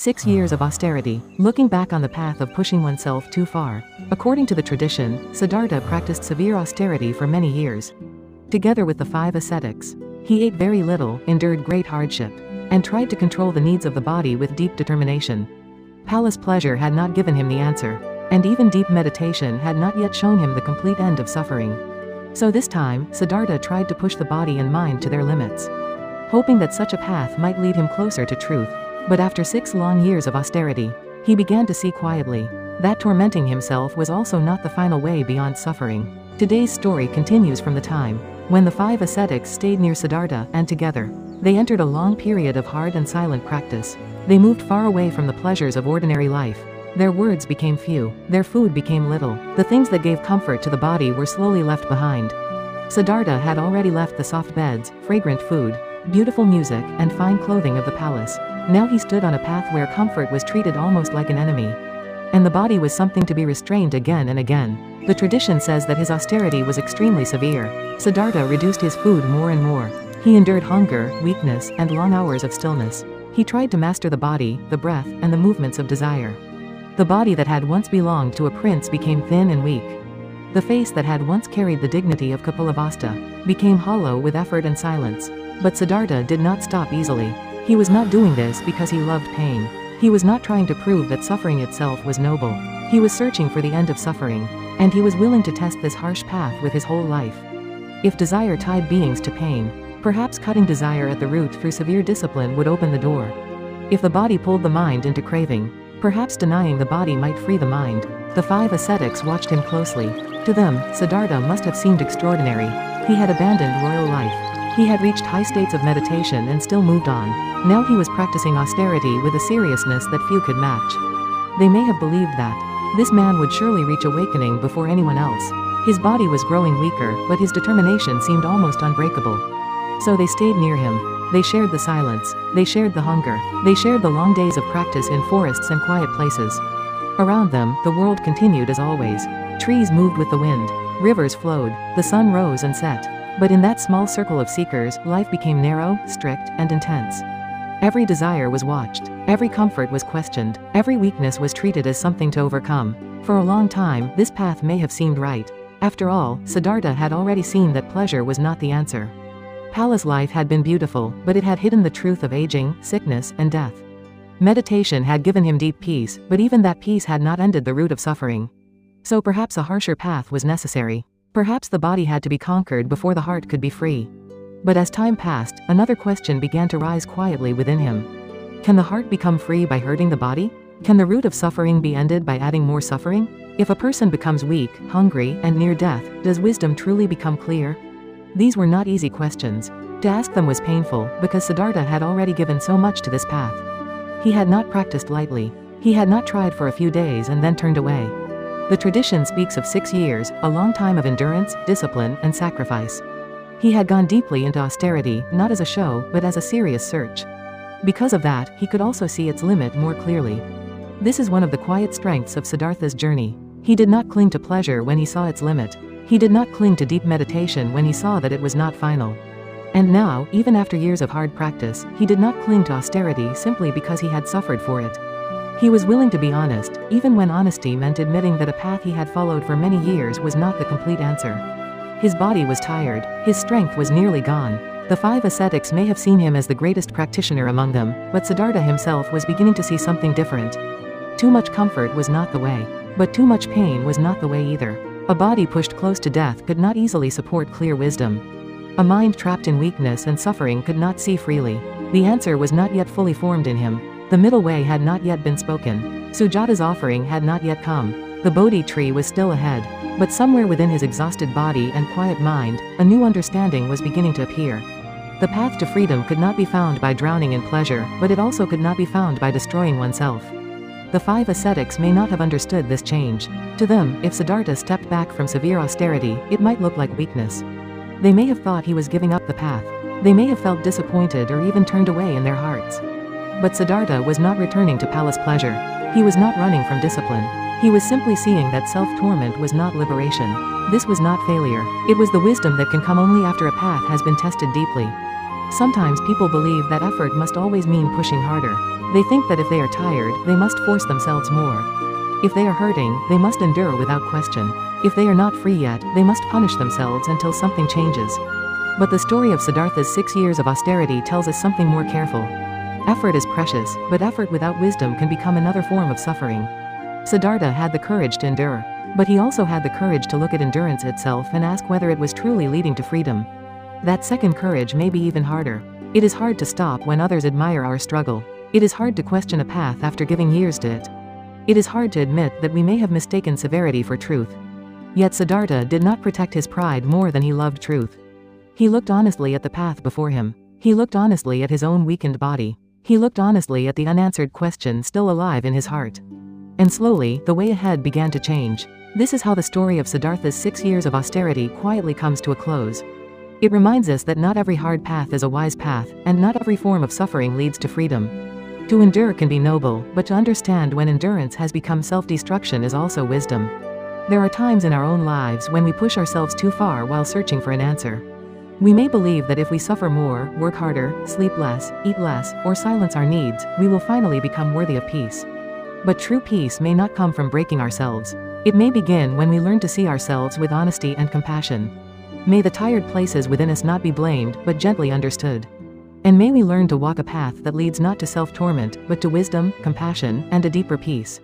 6 years of austerity, looking back on the path of pushing oneself too far. According to the tradition, Siddhartha practiced severe austerity for many years. Together with the 5 ascetics, he ate very little, endured great hardship, and tried to control the needs of the body with deep determination. Palace pleasure had not given him the answer, and even deep meditation had not yet shown him the complete end of suffering. So this time, Siddhartha tried to push the body and mind to their limits, hoping that such a path might lead him closer to truth. But after 6 long years of austerity, he began to see quietly that tormenting himself was also not the final way beyond suffering. Today's story continues from the time when the 5 ascetics stayed near Siddhartha, and together, they entered a long period of hard and silent practice. They moved far away from the pleasures of ordinary life. Their words became few, their food became little, the things that gave comfort to the body were slowly left behind. Siddhartha had already left the soft beds, fragrant food, beautiful music, and fine clothing of the palace. Now he stood on a path where comfort was treated almost like an enemy, and the body was something to be restrained again and again. The tradition says that his austerity was extremely severe. Siddhartha reduced his food more and more. He endured hunger, weakness, and long hours of stillness. He tried to master the body, the breath, and the movements of desire. The body that had once belonged to a prince became thin and weak. The face that had once carried the dignity of Kapilavastu became hollow with effort and silence. But Siddhartha did not stop easily. He was not doing this because he loved pain. He was not trying to prove that suffering itself was noble. He was searching for the end of suffering, and he was willing to test this harsh path with his whole life. If desire tied beings to pain, perhaps cutting desire at the root through severe discipline would open the door. If the body pulled the mind into craving, perhaps denying the body might free the mind. The 5 ascetics watched him closely. To them, Siddhartha must have seemed extraordinary. He had abandoned royal life. He had reached high states of meditation and still moved on. Now he was practicing austerity with a seriousness that few could match. They may have believed that this man would surely reach awakening before anyone else. His body was growing weaker, but his determination seemed almost unbreakable. So they stayed near him. They shared the silence. They shared the hunger. They shared the long days of practice in forests and quiet places. Around them, the world continued as always. Trees moved with the wind. Rivers flowed. The sun rose and set. But in that small circle of seekers, life became narrow, strict, and intense. Every desire was watched. Every comfort was questioned. Every weakness was treated as something to overcome. For a long time, this path may have seemed right. After all, Siddhartha had already seen that pleasure was not the answer. Palace life had been beautiful, but it had hidden the truth of aging, sickness, and death. Meditation had given him deep peace, but even that peace had not ended the root of suffering. So perhaps a harsher path was necessary. Perhaps the body had to be conquered before the heart could be free. But as time passed, another question began to rise quietly within him. Can the heart become free by hurting the body? Can the root of suffering be ended by adding more suffering? If a person becomes weak, hungry, and near death, does wisdom truly become clear? These were not easy questions. To ask them was painful, because Siddhartha had already given so much to this path. He had not practiced lightly. He had not tried for a few days and then turned away. The tradition speaks of 6 years, a long time of endurance, discipline, and sacrifice. He had gone deeply into austerity, not as a show, but as a serious search. Because of that, he could also see its limit more clearly. This is one of the quiet strengths of Siddhartha's journey. He did not cling to pleasure when he saw its limit. He did not cling to deep meditation when he saw that it was not final. And now, even after years of hard practice, he did not cling to austerity simply because he had suffered for it. He was willing to be honest, even when honesty meant admitting that a path he had followed for many years was not the complete answer. His body was tired, his strength was nearly gone. The 5 ascetics may have seen him as the greatest practitioner among them, but Siddhartha himself was beginning to see something different. Too much comfort was not the way. But too much pain was not the way either. A body pushed close to death could not easily support clear wisdom. A mind trapped in weakness and suffering could not see freely. The answer was not yet fully formed in him. The middle way had not yet been spoken. Sujata's offering had not yet come. The Bodhi tree was still ahead. But somewhere within his exhausted body and quiet mind, a new understanding was beginning to appear. The path to freedom could not be found by drowning in pleasure, but it also could not be found by destroying oneself. The 5 ascetics may not have understood this change. To them, if Siddhartha stepped back from severe austerity, it might look like weakness. They may have thought he was giving up the path. They may have felt disappointed or even turned away in their hearts. But Siddhartha was not returning to palace pleasure. He was not running from discipline. He was simply seeing that self-torment was not liberation. This was not failure. It was the wisdom that can come only after a path has been tested deeply. Sometimes people believe that effort must always mean pushing harder. They think that if they are tired, they must force themselves more. If they are hurting, they must endure without question. If they are not free yet, they must punish themselves until something changes. But the story of Siddhartha's 6 years of austerity tells us something more careful. Effort is precious, but effort without wisdom can become another form of suffering. Siddhartha had the courage to endure. But he also had the courage to look at endurance itself and ask whether it was truly leading to freedom. That second courage may be even harder. It is hard to stop when others admire our struggle. It is hard to question a path after giving years to it. It is hard to admit that we may have mistaken severity for truth. Yet Siddhartha did not protect his pride more than he loved truth. He looked honestly at the path before him. He looked honestly at his own weakened body. He looked honestly at the unanswered question still alive in his heart. And slowly, the way ahead began to change. This is how the story of Siddhartha's 6 years of austerity quietly comes to a close. It reminds us that not every hard path is a wise path, and not every form of suffering leads to freedom. To endure can be noble, but to understand when endurance has become self-destruction is also wisdom. There are times in our own lives when we push ourselves too far while searching for an answer. We may believe that if we suffer more, work harder, sleep less, eat less, or silence our needs, we will finally become worthy of peace. But true peace may not come from breaking ourselves. It may begin when we learn to see ourselves with honesty and compassion. May the tired places within us not be blamed, but gently understood. And may we learn to walk a path that leads not to self-torment, but to wisdom, compassion, and a deeper peace.